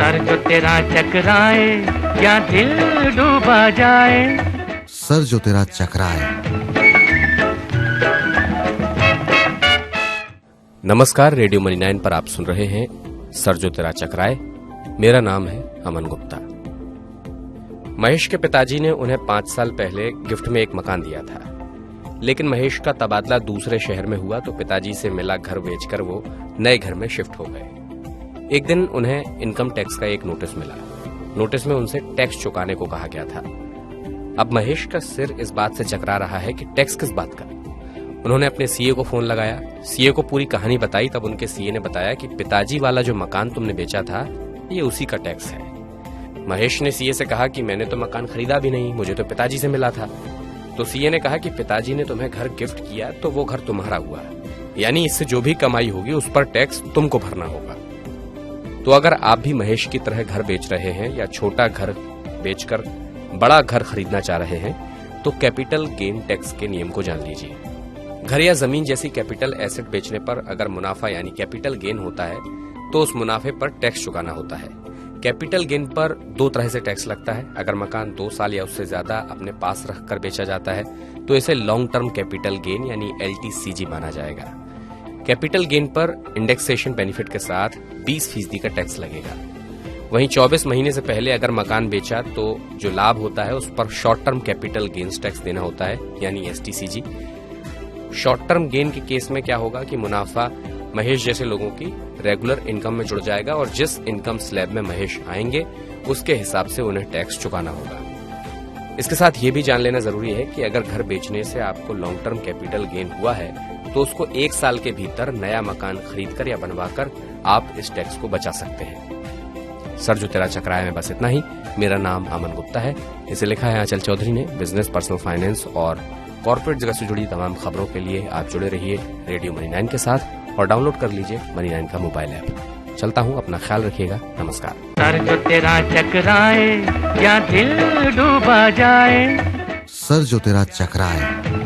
Sir जो तेरा चकराए या दिल डूबा जाए, सर जो तेरा चकराए। नमस्कार, रेडियो मनी 9 पर आप सुन रहे हैं सर जो तेरा चकराए। मेरा नाम है अमन गुप्ता। महेश के पिताजी ने उन्हें 5 साल पहले गिफ्ट में एक मकान दिया था, लेकिन महेश का तबादला दूसरे शहर में हुआ तो पिताजी से मिला घर बेचकर वो नए घर में शिफ्ट हो गए। एक दिन उन्हें इनकम टैक्स का एक नोटिस मिला। नोटिस में उनसे टैक्स चुकाने को कहा गया था। अब महेश का सिर इस बात से चकरा रहा है कि टैक्स किस बात का। उन्होंने अपने सीए को फोन लगाया, सीए को पूरी कहानी बताई। तब उनके सीए ने बताया कि पिताजी वाला जो मकान तुमने बेचा था ये उसी का टैक्स है। महेश ने सीए से कहा कि मैंने तो मकान खरीदा भी नहीं, मुझे तो पिताजी से मिला था। तो सीए ने कहा कि पिताजी ने तुम्हें घर गिफ्ट किया तो वो घर तुम्हारा हुआ, यानी इससे जो भी कमाई होगी उस पर टैक्स तुमको भरना होगा। तो अगर आप भी महेश की तरह घर बेच रहे हैं या छोटा घर बेचकर बड़ा घर खरीदना चाह रहे हैं तो कैपिटल गेन टैक्स के नियम को जान लीजिए। घर या जमीन जैसी कैपिटल एसेट बेचने पर अगर मुनाफा यानी कैपिटल गेन होता है तो उस मुनाफे पर टैक्स चुकाना होता है। कैपिटल गेन पर 2 तरह से टैक्स लगता है। अगर मकान 2 साल या उससे ज्यादा अपने पास रखकर बेचा जाता है तो इसे लॉन्ग टर्म कैपिटल गेन यानी LTCG माना जाएगा। कैपिटल गेन पर इंडेक्सेशन बेनिफिट के साथ 20% का टैक्स लगेगा। वहीं 24 महीने से पहले अगर मकान बेचा तो जो लाभ होता है उस पर short term capital gains tax देना होता है यानी STCG। शॉर्ट टर्म गेन के केस में क्या होगा कि मुनाफा महेश जैसे लोगों की रेगुलर इनकम में जुड़ जाएगा और जिस इनकम स्लैब में महेश आएंगे उसके हिसाब से उन्हें टैक्स चुकाना होगा। इसके साथ ये भी जान लेना जरूरी है कि अगर घर बेचने से आपको लॉन्ग टर्म कैपिटल गेन हुआ है तो उसको 1 साल के भीतर नया मकान खरीदकर या बनवाकर आप इस टैक्स को बचा सकते हैं। सर जो तेरा चकराए में बस इतना ही। मेरा नाम अमन गुप्ता है। इसे लिखा है आंचल चौधरी ने। बिजनेस, पर्सनल फाइनेंस और कॉर्पोरेट जगत से जुड़ी तमाम खबरों के लिए आप जुड़े रहिए रेडियो मनी 9 के साथ और डाउनलोड कर लीजिए मनी 9 का मोबाइल ऐप। चलता हूँ, अपना ख्याल रखिएगा। नमस्कार। सर जो तेरा चकराए या दिल डूबा जाए, सर जो तेरा चकराए।